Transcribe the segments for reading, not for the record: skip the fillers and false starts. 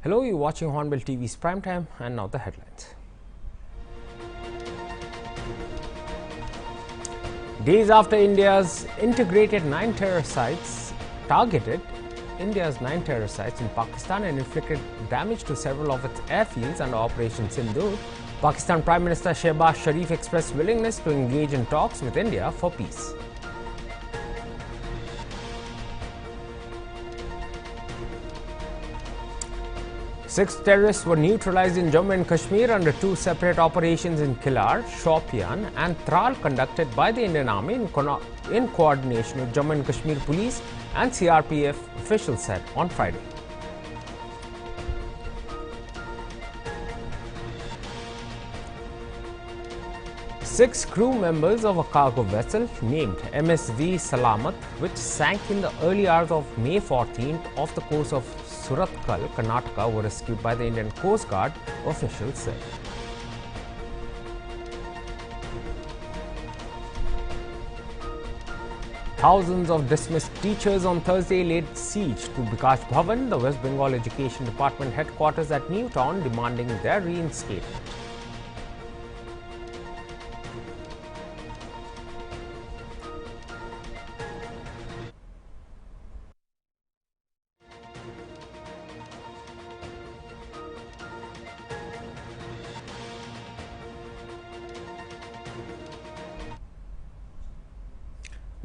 Hello, you're watching Hornbill TV's Primetime, and now the headlines. Days after India's integrated 9 terror sites targeted India's 9 terror sites in Pakistan and inflicted damage to several of its airfields under Operation Sindoor, Pakistan Prime Minister Shehbaz Sharif expressed willingness to engage in talks with India for peace. Six terrorists were neutralized in Jammu and Kashmir under two separate operations in Kilar, Shopian and Tral conducted by the Indian Army in coordination with Jammu and Kashmir Police and CRPF officials said on Friday. Six crew members of a cargo vessel named MSV Salamat, which sank in the early hours of May 14th off the coast of Surathkal, Karnataka, were rescued by the Indian Coast Guard, officials said. Thousands of dismissed teachers on Thursday laid siege to Bikash Bhavan, the West Bengal Education Department headquarters at New Town, demanding their reinstatement.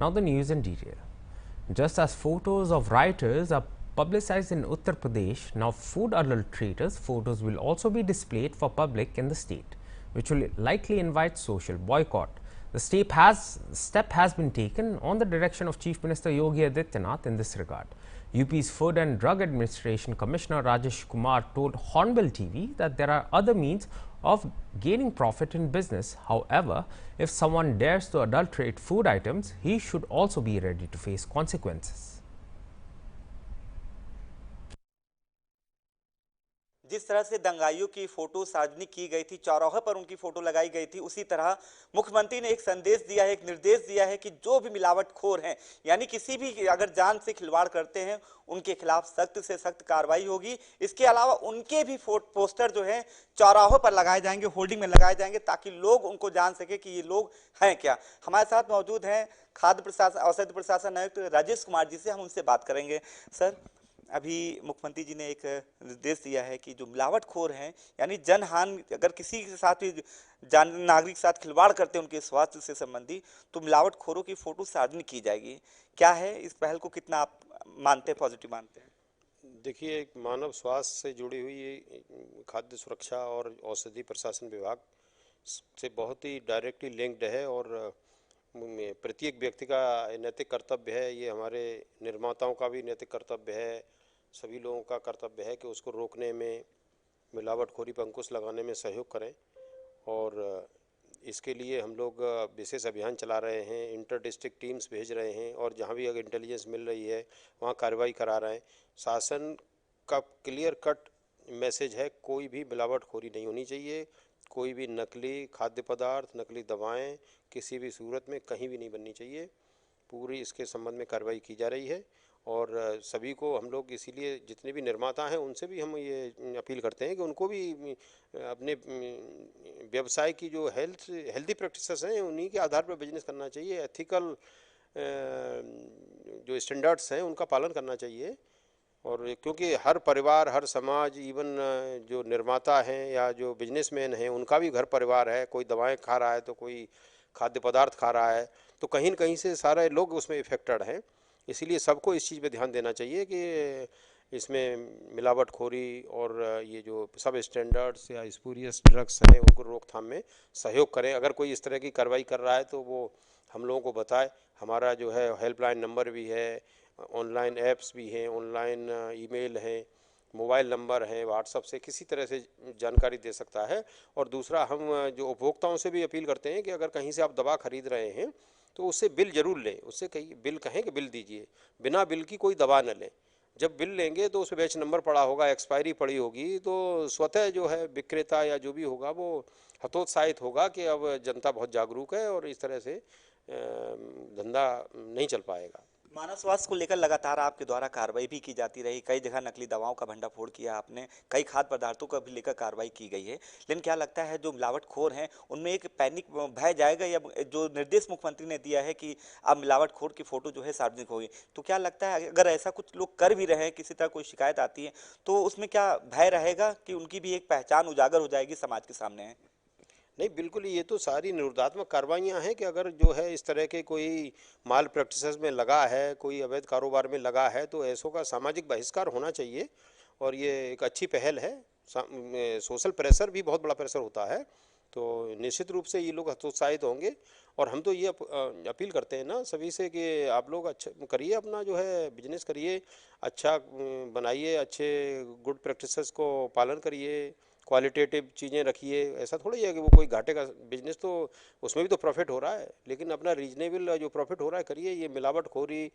Now the news in detail. Just as photos of rioters are publicized in Uttar Pradesh, now food adulterators' photos will also be displayed for public in the state, which will likely invite social boycott. The step has been taken on the direction of Chief Minister Yogi Adityanath in this regard. UP's Food and Drug Administration Commissioner Rajesh Kumar told Hornbill TV that there are other means of gaining profit in business. However, if someone dares to adulterate food items, he should also be ready to face consequences. जिस तरह से दंगाइयों की photo सार्वजनिक की गई थी, चौराहे पर उनकी फोटो लगाई गई थी, उसी तरह मुख्यमंत्री ने एक संदेश दिया है, एक निर्देश दिया है कि जो भी मिलावटखोर हैं, यानी किसी भी अगर जान से खिलवाड़ करते हैं, उनके खिलाफ सख्त से सख्त कार्रवाई होगी। इसके अलावा उनके भी पोस्टर जो हैं चौराहों पर लगाए जाएंगे, होर्डिंग में लगाए जाएंगे, ताकि लोग उनको जान सके कि ये लोग हैं क्या। हमारे साथ मौजूद हैं खाद्य प्रशासन औषधि प्रशासन आयुक्त राजेश कुमार जी से हम उनसे बात करेंगे। सर, अभी मुख्यमंत्री जी ने एक निर्देश दिया है कि जो मिलावटखोर हैं, यानी जनहानि, अगर किसी के साथ भी नागरिक के साथ खिलवाड़ करते हैं उनके स्वास्थ्य से संबंधी, तो मिलावटखोरों की फोटो सार्वजनिक की जाएगी। क्या है इस पहल को, कितना आप मानते हैं, पॉजिटिव मानते हैं? देखिए, एक मानव स्वास्थ्य से जुड़ी हुई खाद्य सुरक्षा और औषधि प्रशासन विभाग से बहुत ही डायरेक्टली लिंक्ड है और प्रत्येक व्यक्ति का नैतिक कर्तव्य है। ये हमारे निर्माताओं का भी नैतिक कर्तव्य है, सभी लोगों का कर्तव्य है कि उसको रोकने में, मिलावटखोरी पर अंकुश लगाने में सहयोग करें। और इसके लिए हम लोग विशेष अभियान चला रहे हैं, इंटर डिस्ट्रिक्ट टीम्स भेज रहे हैं और जहां भी अगर इंटेलिजेंस मिल रही है वहां कार्रवाई करा रहे हैं। शासन का क्लियर कट मैसेज है, कोई भी मिलावटखोरी नहीं होनी चाहिए, कोई भी नकली खाद्य पदार्थ, नकली दवाएं किसी भी सूरत में कहीं भी नहीं बननी चाहिए। पूरी इसके संबंध में कार्रवाई की जा रही है और सभी को हम लोग इसीलिए जितने भी निर्माता हैं उनसे भी हम ये अपील करते हैं कि उनको भी अपने व्यवसाय की जो हेल्दी प्रैक्टिसेस हैं उन्हीं के आधार पर बिजनेस करना चाहिए। एथिकल जो स्टैंडर्ड्स हैं उनका पालन करना चाहिए। और क्योंकि हर परिवार, हर समाज, इवन जो निर्माता हैं या जो बिजनेसमैन हैं उनका भी घर परिवार है। कोई दवाएं खा रहा है तो कोई खाद्य पदार्थ खा रहा है, तो कहीं न कहीं से सारे लोग उसमें इफेक्टेड हैं। इसीलिए सबको इस चीज़ पे ध्यान देना चाहिए कि इसमें मिलावटखोरी और ये जो सब स्टैंडर्ड्स या स्पूरियस ड्रग्स हैं उनको रोकथाम में सहयोग करें। अगर कोई इस तरह की कार्रवाई कर रहा है तो वो हम लोगों को बताए। हमारा जो है हेल्पलाइन नंबर भी है, ऑनलाइन ऐप्स भी हैं, ऑनलाइन ईमेल है, मोबाइल नंबर है, व्हाट्सएप से किसी तरह से जानकारी दे सकता है। और दूसरा, हम जो उपभोक्ताओं से भी अपील करते हैं कि अगर कहीं से आप दवा खरीद रहे हैं तो उससे बिल जरूर लें। उससे कहीं बिल कहें कि बिल दीजिए, बिना बिल की कोई दवा न लें। जब बिल लेंगे तो उस पर बैच नंबर पड़ा होगा, एक्सपायरी पड़ी होगी, तो स्वतः जो है विक्रेता या जो भी होगा वो हतोत्साहित होगा कि अब जनता बहुत जागरूक है और इस तरह से धंधा नहीं चल पाएगा। मानव स्वास्थ्य को लेकर लगातार आपके द्वारा कार्रवाई भी की जाती रही, कई जगह नकली दवाओं का भंडाफोड़ किया आपने, कई खाद्य पदार्थों का भी लेकर कार्रवाई की गई है, लेकिन क्या लगता है जो मिलावटखोर हैं उनमें एक पैनिक भय जाएगा, या जो निर्देश मुख्यमंत्री ने दिया है कि अब मिलावटखोर की फोटो जो है सार्वजनिक होगी, तो क्या लगता है अगर ऐसा कुछ लोग कर भी रहे हैं, किसी तरह कोई शिकायत आती है तो उसमें क्या भय रहेगा कि उनकी भी एक पहचान उजागर हो जाएगी समाज के सामने है? नहीं, बिल्कुल, ये तो सारी निरोधात्मक कार्रवाइयाँ हैं कि अगर जो है इस तरह के कोई माल प्रैक्टिसेस में लगा है, कोई अवैध कारोबार में लगा है, तो ऐसों का सामाजिक बहिष्कार होना चाहिए और ये एक अच्छी पहल है। सोशल प्रेशर भी बहुत बड़ा प्रेशर होता है, तो निश्चित रूप से ये लोग हतोत्साहित होंगे। और हम तो ये अपील करते हैं ना सभी से कि आप लोग अच्छा करिए, अपना जो है बिजनेस करिए, अच्छा बनाइए, अच्छे गुड प्रैक्टिसेस को पालन करिए, क्वालिटेटिव चीज़ें रखिए। ऐसा थोड़ी है कि वो कोई घाटे का बिजनेस, तो उसमें भी तो प्रॉफिट हो रहा है, लेकिन अपना रीजनेबल जो प्रॉफिट हो रहा है करिए। ये मिलावटखोरी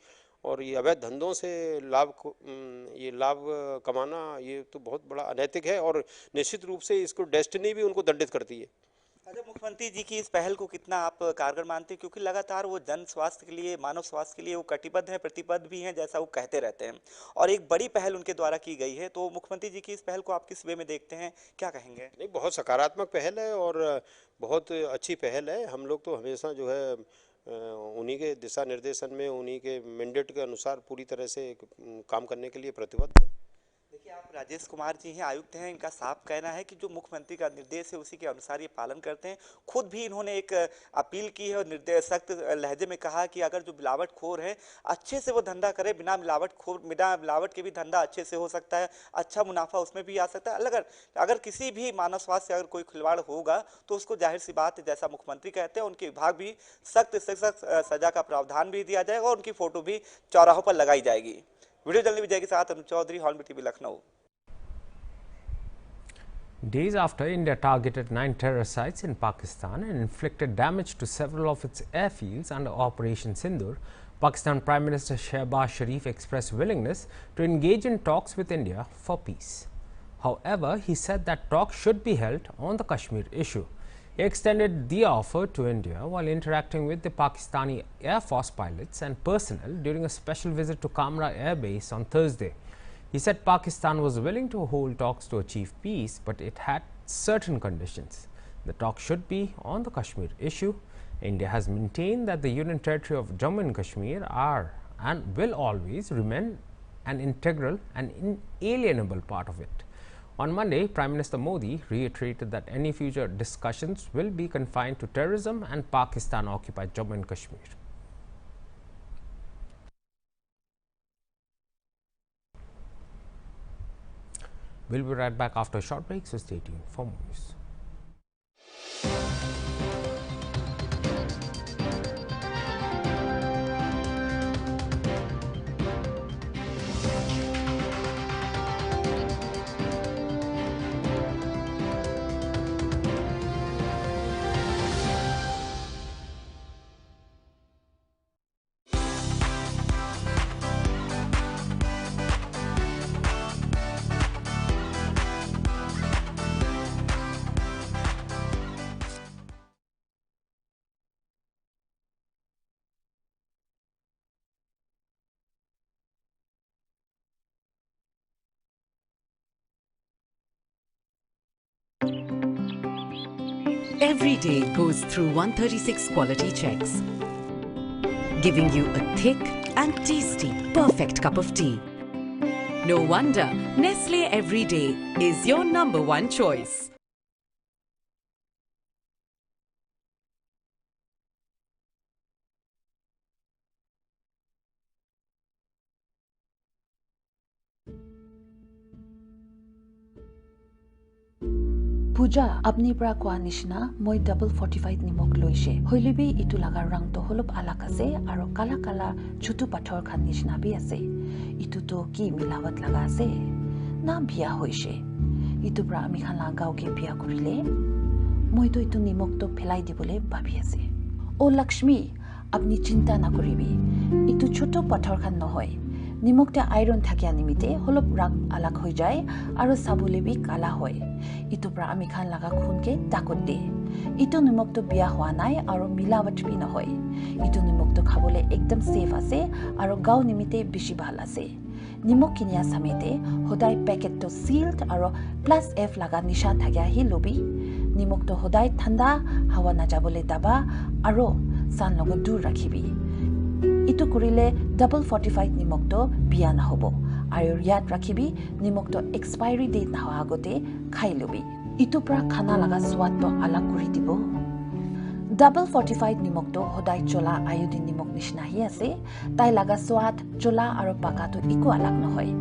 और ये अवैध धंधों से ये लाभ कमाना, ये तो बहुत बड़ा अनैतिक है और निश्चित रूप से इसको डेस्टिनी भी उनको दंडित करती है। अच्छा, मुख्यमंत्री जी की इस पहल को कितना आप कारगर मानते हैं, क्योंकि लगातार वो जन स्वास्थ्य के लिए, मानव स्वास्थ्य के लिए वो कटिबद्ध हैं, प्रतिबद्ध भी हैं, जैसा वो कहते रहते हैं, और एक बड़ी पहल उनके द्वारा की गई है, तो मुख्यमंत्री जी की इस पहल को आप किस वे में देखते हैं, क्या कहेंगे? नहीं, बहुत सकारात्मक पहल है और बहुत अच्छी पहल है। हम लोग तो हमेशा जो है उन्हीं के दिशा निर्देशन में, उन्हीं के मैंडेट के अनुसार पूरी तरह से काम करने के लिए प्रतिबद्ध हैं। देखिए, आप राजेश कुमार जी हैं, आयुक्त हैं, इनका साफ कहना है कि जो मुख्यमंत्री का निर्देश है उसी के अनुसार ये पालन करते हैं। खुद भी इन्होंने एक अपील की है और निर्देश सख्त लहजे में कहा कि अगर जो मिलावटखोर है अच्छे से वो धंधा करे, बिना मिलावट के भी धंधा अच्छे से हो सकता है, अच्छा मुनाफा उसमें भी आ सकता है। अगर किसी भी मानव स्वास्थ्य से अगर कोई खिलवाड़ होगा तो उसको जाहिर सी बात है, जैसा मुख्यमंत्री कहते हैं, उनके विभाग भी सख्त से सख्त सजा का प्रावधान भी दिया जाएगा और उनकी फोटो भी चौराहों पर लगाई जाएगी। वीडियो जल्दी विजय के साथ Anuj Chaudhary, Hornbill TV, Lucknow. Days after India targeted 9 terror sites in Pakistan and inflicted damage to several of its airfields under Operation Sindoor, Pakistan Prime Minister Shehbaz Sharif expressed willingness to engage in talks with India for peace. However, he said that talks should be held on the Kashmir issue. He extended the offer to India while interacting with the Pakistani Air Force pilots and personnel during a special visit to Kamra Air Base on Thursday. He said Pakistan was willing to hold talks to achieve peace, but it had certain conditions. The talks should be on the Kashmir issue. India has maintained that the Union Territory of Jammu and Kashmir are and will always remain an integral and inalienable part of it. On Monday, Prime Minister Modi reiterated that any future discussions will be confined to terrorism and Pakistan-occupied Jammu and Kashmir. We'll be right back after a short break, so stay tuned for more news. Every day goes through 136 quality checks, giving you a thick and tasty, perfect cup of tea. No wonder Nestle Every Day is your #1 choice. পূজা আপনি পৰা কোৱা নিচিনা মই double fortified নিমখ লৈছে হইলিবি ইটো লাগাৰ ৰংটো হলপ আলাক আছে আৰু কালা কালা ছুটু পাথৰ খান নিচিনা বি আছে ইটো তো কি মিলাৱট লাগা আছে না বিয়া হৈছে ইটো পৰা আমি খালা গাঁওকে বিয়া কৰিলে মই তো ইটো নিমখটো ফেলাই দিবলৈ ভাবি আছে ও লক্ষ্মী আপনি চিন্তা না কৰিবি ইটো ছোট পাথৰ খান নহয় নিমকতে আইরন থাকিয়া নিমিতে হলপ রাগ আলাক হৈ যায় আৰু সাবুলে বি কালা হয় ইটো প্ৰা আমি খান লাগা খুনকে তাকত দে ইটো নিমকটো বিয়া হোৱা নাই আৰু মিলাৱট বি নহয় ইটো নিমকটো খাবলে একদম সেফ আছে আৰু গাঁও নিমিতে বেছি ভাল আছে নিমক কিনিয়া সামেতে সদায় পেকেটটো সিল্ড আৰু +F লাগা নিশান থাকিয়া হি লবি নিমকটো সদায় ঠাণ্ডা হাৱা নাযাবলে দাবা আৰু সান লগত দূৰ ৰাখিবি ইটো কৰিলে 45 নিমকটো বিয়া নহব আৰু ইয়াত ৰাখিবি নিমকটো এক্সপায়াৰি ডেট নহা আগতে খাই লবি ইটো প্ৰা খানা লাগা সোৱাদটো আলাগ কৰি দিব 45 নিমকটো সদায় চলা আয়োডিন নিমক নিচিনাহি আছে তাই লাগা সোৱাদ চলা আৰু পাকাটো একো আলাগ নহয়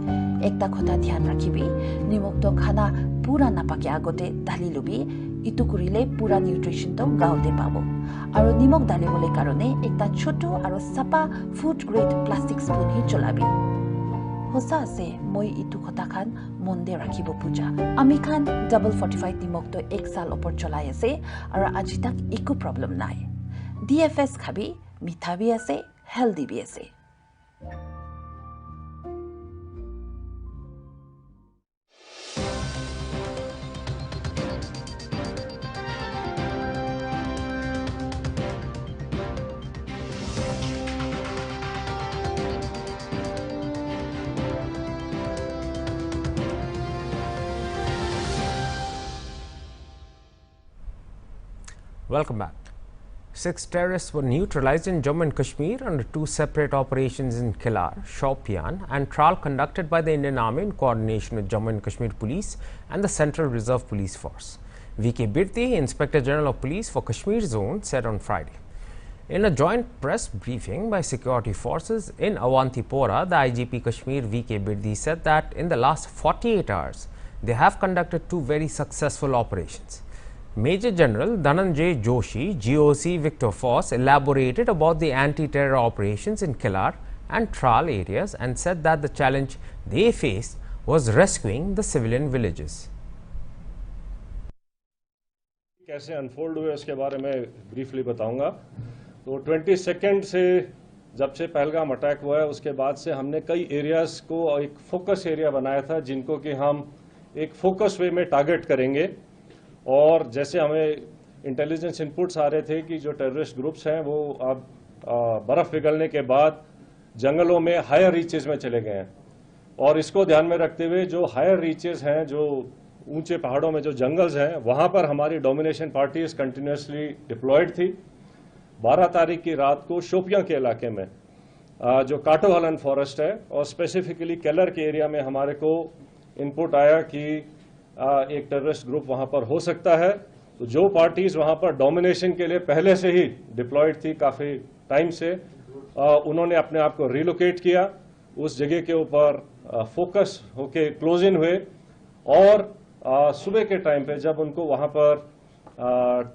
একটা কথা ধ্যান ৰাখিবি নিমকটো খানা পুৰা নাপাকে আগতে ঢালি লবি ইটো কৰিলে পুৰা নিউট্ৰিশনটো গাওতে পাব আৰু নিমক ঢালিবলৈ কাৰণে একটা ছোট আৰু সাপা ফুড গ্ৰেড প্লাষ্টিক স্পুন হি চলাবি হোসা আছে মই ইটো কথা খান মন্দে ৰাখিব পূজা আমি খান 45 নিমকটো এক সাল ওপৰ চলাই আছে আৰু আজি তাক একো প্ৰবলেম নাই ডিএফএস খাবি মিঠা বি আছে হেলদি বি আছে Welcome back. 6 terrorists were neutralized in Jammu and Kashmir under 2 separate operations in Kilar, Shopian and Tral conducted by the Indian Army in coordination with Jammu and Kashmir Police and the Central Reserve Police Force. V.K. Birti, Inspector General of Police for Kashmir Zone, said on Friday. In a joint press briefing by security forces in Awantipora, the IGP Kashmir V.K. Birti said that in the last 48 hours, they have conducted 2 very successful operations. Major General Dhananjay Joshi, GOC Victor Foss, elaborated about the anti-terror operations in Kilar and Tral areas and said that the challenge they faced was rescuing the civilian villages. कैसे unfold हुए उसके बारे में briefly बताऊंगा। तो 22 से जब से पहलगाम अटैक हुआ है उसके बाद से हमने कई एरियाज को एक फोकस एरिया बनाया था जिनको कि हम एक फोकस वे में टारगेट करेंगे और जैसे हमें इंटेलिजेंस इनपुट्स आ रहे थे कि जो टेररिस्ट ग्रुप्स हैं वो अब बर्फ़ पिघलने के बाद जंगलों में हायर रीचेस में चले गए हैं और इसको ध्यान में रखते हुए जो हायर रीचेस हैं जो ऊंचे पहाड़ों में जो जंगल्स हैं वहाँ पर हमारी डोमिनेशन पार्टीज कंटिन्यूसली डिप्लॉयड थी। 12 तारीख की रात को शोपियां के इलाके में जो काटोहलन फॉरेस्ट है और स्पेसिफिकली केलर के एरिया में हमारे को इनपुट आया कि एक टेररिस्ट ग्रुप वहाँ पर हो सकता है। तो जो पार्टीज वहाँ पर डोमिनेशन के लिए पहले से ही डिप्लॉयड थी काफ़ी टाइम से उन्होंने अपने आप को रिलोकेट किया, उस जगह के ऊपर फोकस होके क्लोज इन हुए और सुबह के टाइम पे जब उनको वहाँ पर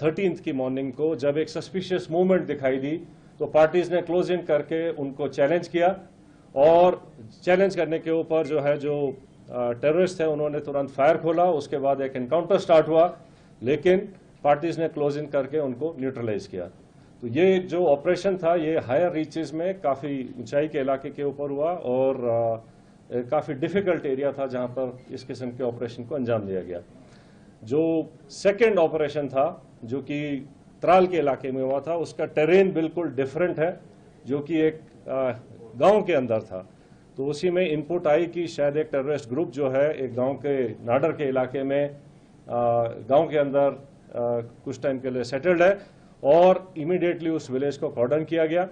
13th की मॉर्निंग को जब एक सस्पिशियस मूवमेंट दिखाई दी तो पार्टीज ने क्लोज इन करके उनको चैलेंज किया और चैलेंज करने के ऊपर जो है जो टेररिस्ट थे उन्होंने तुरंत फायर खोला। उसके बाद एक एनकाउंटर स्टार्ट हुआ लेकिन पार्टीज ने क्लोज इन करके उनको न्यूट्रलाइज किया। तो ये जो ऑपरेशन था ये हायर रीचेस में काफ़ी ऊंचाई के इलाके के ऊपर हुआ और काफ़ी डिफिकल्ट एरिया था जहां पर इस किस्म के ऑपरेशन को अंजाम दिया गया। जो सेकंड ऑपरेशन था जो कि त्राल के इलाके में हुआ था उसका टेरेन बिल्कुल डिफरेंट है जो कि एक गांव के अंदर था। तो उसी में इनपुट आई कि शायद एक टेररिस्ट ग्रुप जो है एक गांव के नाडर के इलाके में गांव के अंदर कुछ टाइम के लिए सेटल्ड है और इमीडिएटली उस विलेज को कॉर्डन किया गया।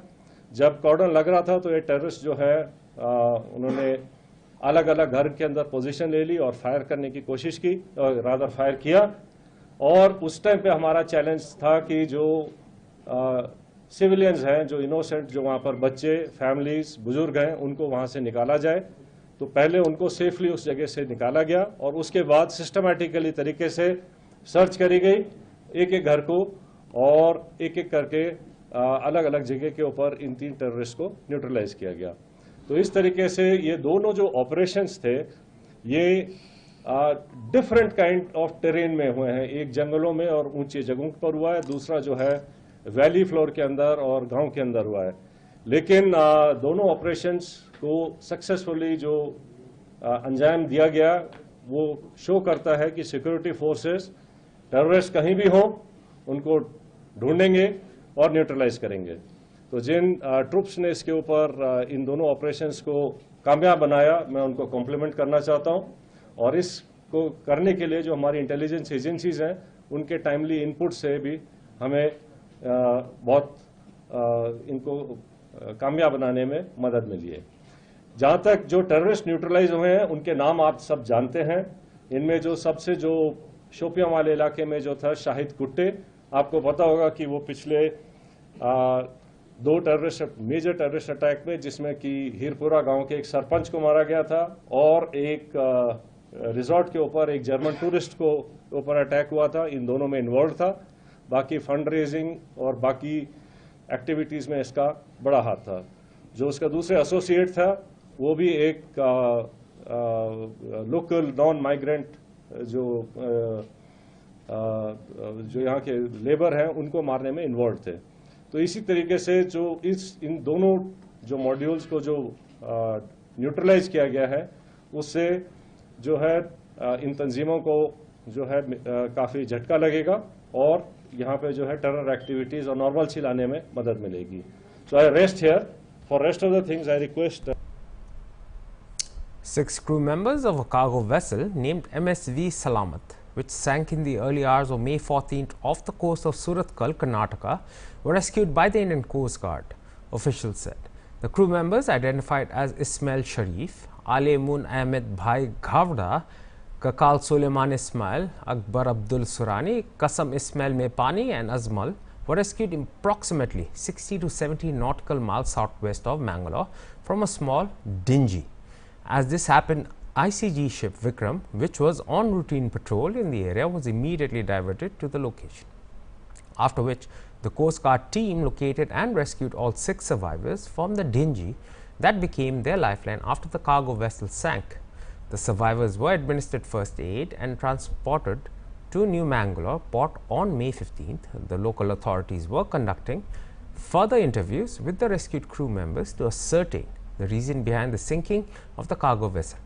जब कॉर्डन लग रहा था तो ये टेररिस्ट जो है उन्होंने अलग अलग घर के अंदर पोजीशन ले ली और फायर करने की कोशिश की और रादर फायर किया। और उस टाइम पे हमारा चैलेंज था कि जो सिविलियंस हैं जो इनोसेंट जो वहाँ पर बच्चे फैमिलीज बुजुर्ग हैं उनको वहाँ से निकाला जाए। तो पहले उनको सेफली उस जगह से निकाला गया और उसके बाद सिस्टमैटिकली तरीके से सर्च करी गई एक एक घर को और एक एक करके अलग अलग जगह के ऊपर इन 3 टेररिस्ट को न्यूट्रलाइज किया गया। तो इस तरीके से ये दोनों जो ऑपरेशंस थे ये डिफरेंट काइंड ऑफ टेरेन में हुए हैं। एक जंगलों में और ऊंची जगहों पर हुआ है, दूसरा जो है वैली फ्लोर के अंदर और गांव के अंदर हुआ है। लेकिन दोनों ऑपरेशंस को सक्सेसफुली जो अंजाम दिया गया वो शो करता है कि सिक्योरिटी फोर्सेस टेररिस्ट कहीं भी हों उनको ढूंढेंगे और न्यूट्रलाइज करेंगे। तो जिन ट्रुप्स ने इसके ऊपर इन दोनों ऑपरेशंस को कामयाब बनाया, मैं उनको कॉम्प्लीमेंट करना चाहता हूं। और इसको करने के लिए जो हमारी इंटेलिजेंस एजेंसीज हैं उनके टाइमली इनपुट से भी हमें बहुत इनको कामयाब बनाने में मदद मिली है। जहां तक जो टेररिस्ट न्यूट्रलाइज हुए हैं उनके नाम आप सब जानते हैं। इनमें जो सबसे जो शोपियां वाले इलाके में जो था शाहिद कुट्टे, आपको पता होगा कि वो पिछले 2 मेजर टेररिस्ट अटैक में, जिसमें कि हीरपुरा गांव के एक सरपंच को मारा गया था और एक रिजॉर्ट के ऊपर एक जर्मन टूरिस्ट को ऊपर अटैक हुआ था, इन दोनों में इन्वॉल्व था। बाकी फंड रेजिंग और बाकी एक्टिविटीज़ में इसका बड़ा हाथ था। जो उसका दूसरे एसोसिएट था वो भी एक लोकल नॉन माइग्रेंट जो यहाँ के लेबर हैं उनको मारने में इन्वॉल्व थे। तो इसी तरीके से जो इन दोनों जो मॉड्यूल्स को जो न्यूट्रलाइज किया गया है उससे जो है इन तंजीमों को जो है काफ़ी झटका लगेगा और यहाँ पे जो है टेरर एक्टिविटीज़ और नॉर्मलसी लाने में मदद मिलेगी। So I rest here. For rest of the things I request 6 crew members of a cargo vessel named MSV Salamat, which sank in the early hours of May 14th off the coast of Surathkal, Karnataka, were rescued by the Indian Coast Guard, officials said. The crew members, identified as Ismail Sharif, Ale Mun Ahmed Bhai Ghavda, Kakal Suleiman Ismail, Akbar Abdul Surani, Kasam Ismail Mepani and Azmal, were rescued approximately 60 to 70 nautical miles southwest of Mangalore from a small dinghy. As this happened, ICG ship Vikram, which was on routine patrol in the area, was immediately diverted to the location, after which the Coast Guard team located and rescued all 6 survivors from the dinghy that became their lifeline after the cargo vessel sank. The survivors were administered first aid and transported to New Mangalore port on May 15th. The local authorities were conducting further interviews with the rescued crew members to ascertain the reason behind the sinking of the cargo vessel.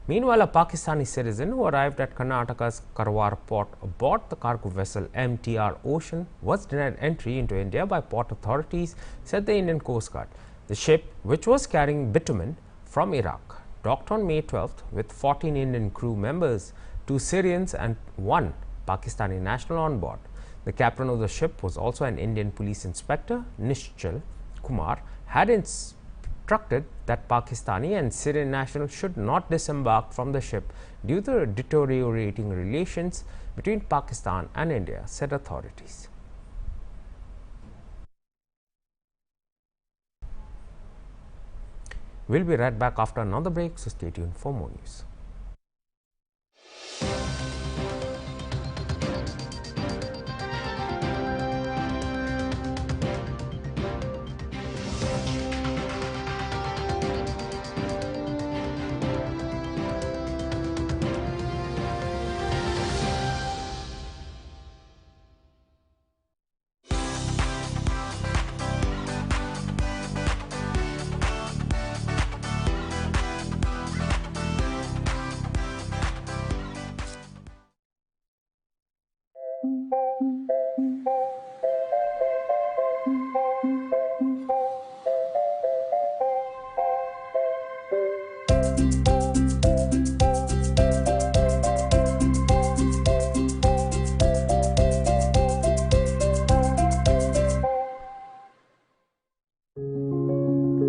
Meanwhile, a Pakistani citizen who arrived at Karnataka's Karwar port aboard the cargo vessel MTR Ocean was denied entry into India by port authorities, said the Indian Coast Guard. The ship, which was carrying bitumen from Iraq, docked on May 12th with 14 Indian crew members, 2 Syrians and 1 Pakistani national on board. The captain of the ship was also an Indian police inspector. Nishchal Kumar had instructed that Pakistani and Syrian nationals should not disembark from the ship due to deteriorating relations between Pakistan and India, said authorities. We'll be right back after another break, so stay tuned for more news.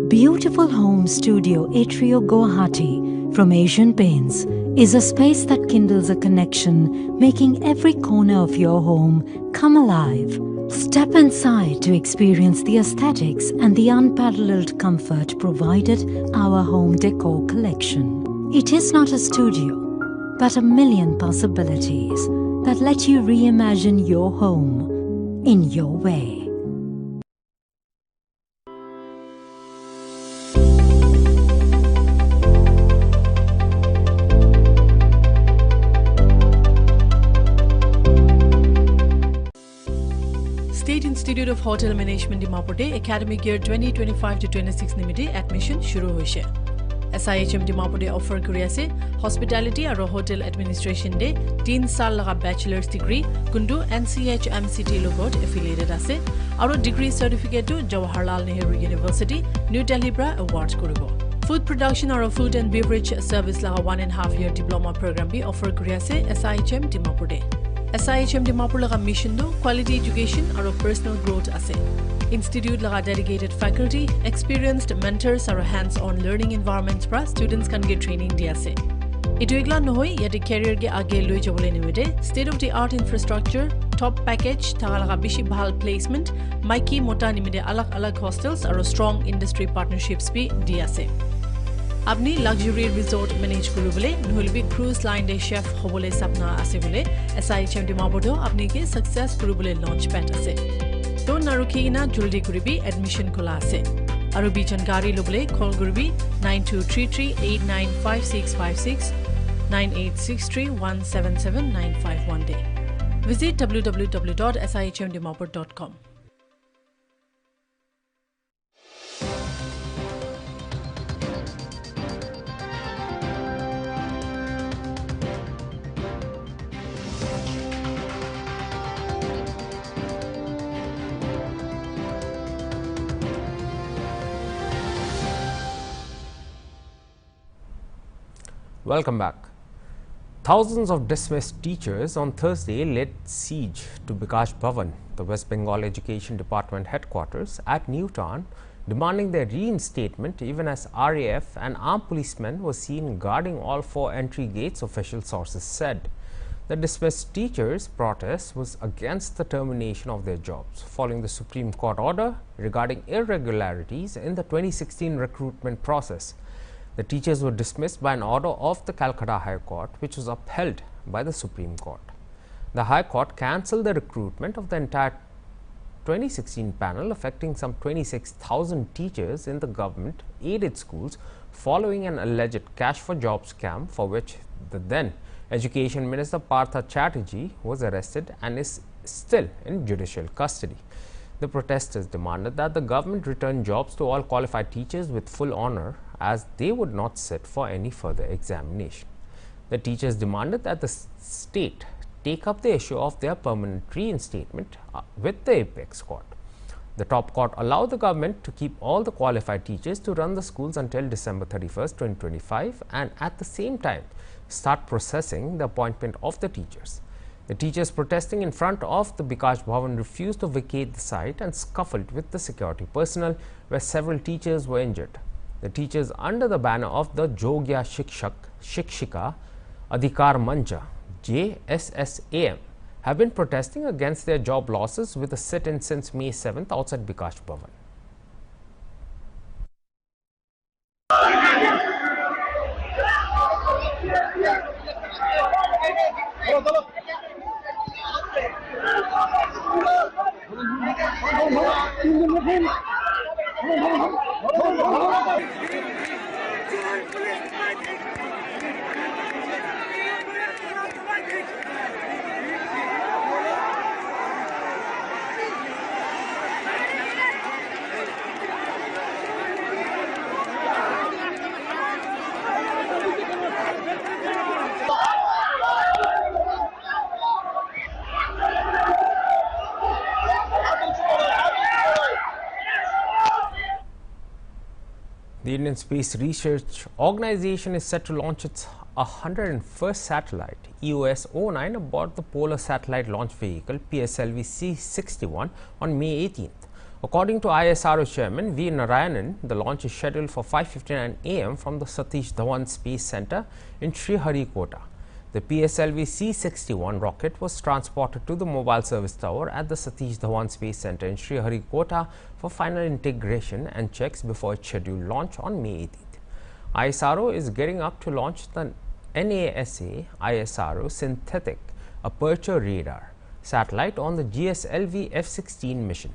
Beautiful Home Studio Atrio Guwahati from Asian Paints is a space that kindles a connection, making every corner of your home come alive. Step inside to experience the aesthetics and the unparalleled comfort provided our home decor collection. It is not a studio, but a million possibilities that let you reimagine your home in your way. State Institute of Hotel Management Dimapur Academic Year 2025 to 26 निमित्ते admission शुरू होइছে। SIHM Dimapur offer kuri ase hospitality aro hotel administration de 3 sal laga bachelor's degree kundu NCH MCT logot affiliated ase aro degree certificate to Jawaharlal Nehru University New Delhi bra awards koribo. Food production aro food and beverage service laga 1.5 year diploma program bi offer kuri ase SIHM Dimapur de. SIHM Dimapur laga mission do quality education aro personal growth ase. Institute laga dedicated faculty, experienced mentors aro hands-on learning environments pra students can get training di ase. Itu ekla nohoi yate career ge age loi jabole nimite state of the art infrastructure, top package, thaga laga bishi bhal placement, maiki mota nimite alag hostels aro strong industry partnerships bi di ase. Apni luxury resort manage kurubole nohilbi cruise line de chef hobole sapna ase bole SIHM Dimapur do apni ke success kurubole launch pad ase. To naruki na juldi kuribi admission kola ase. Arubi jankari lobole call kuribi 9233895656 9863177951 day. Visit www.sihmdimapur.com. Welcome back. Thousands of dismissed teachers on Thursday laid siege to Bikash Bhavan, the West Bengal Education Department headquarters at Newtown, demanding their reinstatement even as RAF and armed policemen were seen guarding all 4 entry gates, official sources said. The dismissed teachers' protest was against the termination of their jobs following the Supreme Court order regarding irregularities in the 2016 recruitment process. The teachers were dismissed by an order of the Calcutta High Court, which was upheld by the Supreme Court. The High Court cancelled the recruitment of the entire 2016 panel, affecting some 26,000 teachers in the government-aided schools following an alleged cash for jobs scam for which the then Education Minister Partha Chatterjee was arrested and is still in judicial custody. The protesters demanded that the government return jobs to all qualified teachers with full honour, as they would not sit for any further examination. The teachers demanded that the state take up the issue of their permanent reinstatement with the apex court. The top court allowed the government to keep all the qualified teachers to run the schools until December 31st, 2025 and at the same time start processing the appointment of the teachers. The teachers protesting in front of the Bikash Bhavan refused to vacate the site and scuffled with the security personnel, where several teachers were injured. The teachers under the banner of the Jogya Shikshika Adhikar Mancha JSSAM have been protesting against their job losses with a sit-in since May 7th outside Bikash Bhavan. The Indian Space Research Organization is set to launch its 101st satellite EOS-09 aboard the Polar Satellite Launch Vehicle PSLV C-61 on May 18th. According to ISRO Chairman V. Narayanan, the launch is scheduled for 5:59 am from the Satish Dhawan Space Center in Sriharikota. The PSLV C-61 rocket was transported to the mobile service tower at the Satish Dhawan Space Center in Sriharikota for final integration and checks before its scheduled launch on May 18th. ISRO is gearing up to launch the NASA ISRO Synthetic Aperture Radar satellite on the GSLV F-16 mission.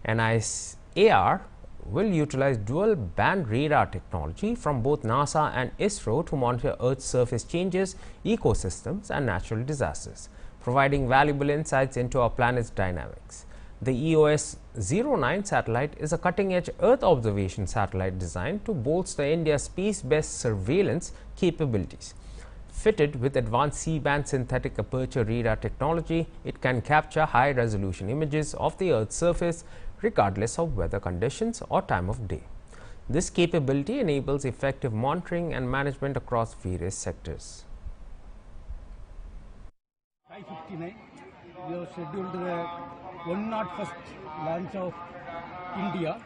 NISAR will utilize dual band radar technology from both NASA and ISRO to monitor Earth's surface changes, ecosystems and natural disasters, providing valuable insights into our planet's dynamics. The EOS-09 satellite is a cutting-edge Earth observation satellite designed to bolster India's space-based surveillance capabilities. Fitted with advanced C-band synthetic aperture radar technology, it can capture high-resolution images of the Earth's surface regardless of weather conditions or time of day. This capability enables effective monitoring and management across various sectors. 5:59, we have scheduled the 101st launch of India.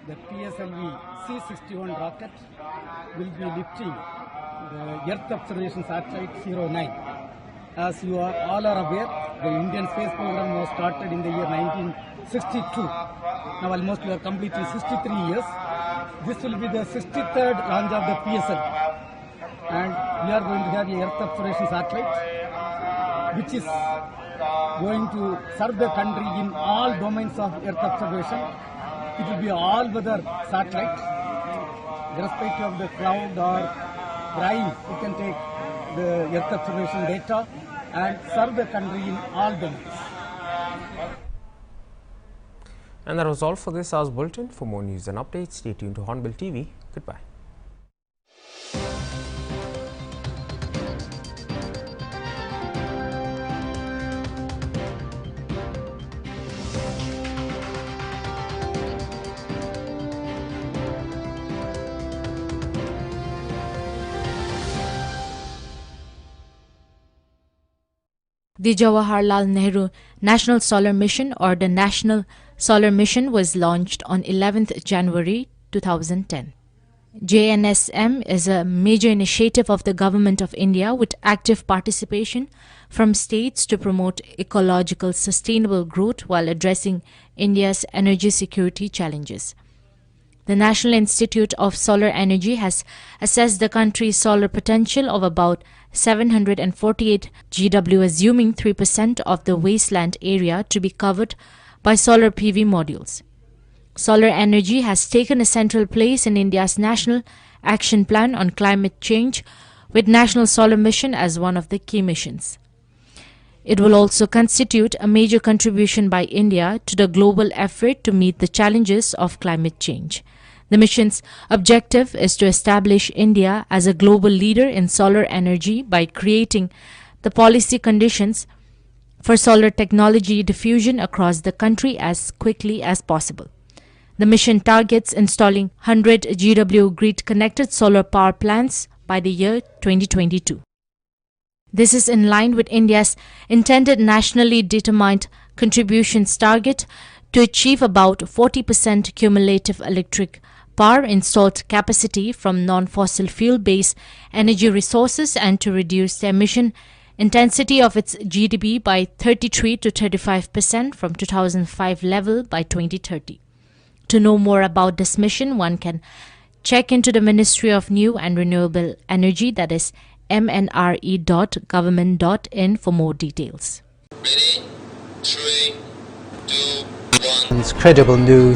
The PSLV C-61 rocket will be lifting the Earth observation satellite 09. As you are all aware, the Indian space program was started in the year 1962. Now almost we are completing 63 years. This will be the 63rd launch of the PSLV. And we are going to have a Earth observation satellite, which is going to serve the country in all domains of Earth observation. It will be all weather satellite, irrespective of the cloud or rain. You can take the Earth observation data and serve the country in all domains. And that was all for this hour's bulletin. For more news and updates, stay tuned to Hornbill TV. Goodbye. The Jawaharlal Nehru National Solar Mission, or the National Solar Mission, was launched on 11th January 2010. JNSM is a major initiative of the Government of India with active participation from states to promote ecological sustainable growth while addressing India's energy security challenges. The National Institute of Solar Energy has assessed the country's solar potential of about 748 GW, assuming 3% of the wasteland area to be covered by solar PV modules. Solar energy has taken a central place in India's National Action Plan on Climate Change, with National Solar Mission as one of the key missions. It will also constitute a major contribution by India to the global effort to meet the challenges of climate change. The mission's objective is to establish India as a global leader in solar energy by creating the policy conditions for solar technology diffusion across the country as quickly as possible. The mission targets installing 100 GW grid-connected solar power plants by the year 2022. This is in line with India's intended nationally determined contributions target to achieve about 40% cumulative electric power installed capacity from non-fossil fuel-based energy resources and to reduce the emission intensity of its GDP by 33 to 35% from 2005 level by 2030. To know more about this mission, one can check into the Ministry of New and Renewable Energy, that is mnre.government.in, for more details. Ready? 3, 2, 1. Credible news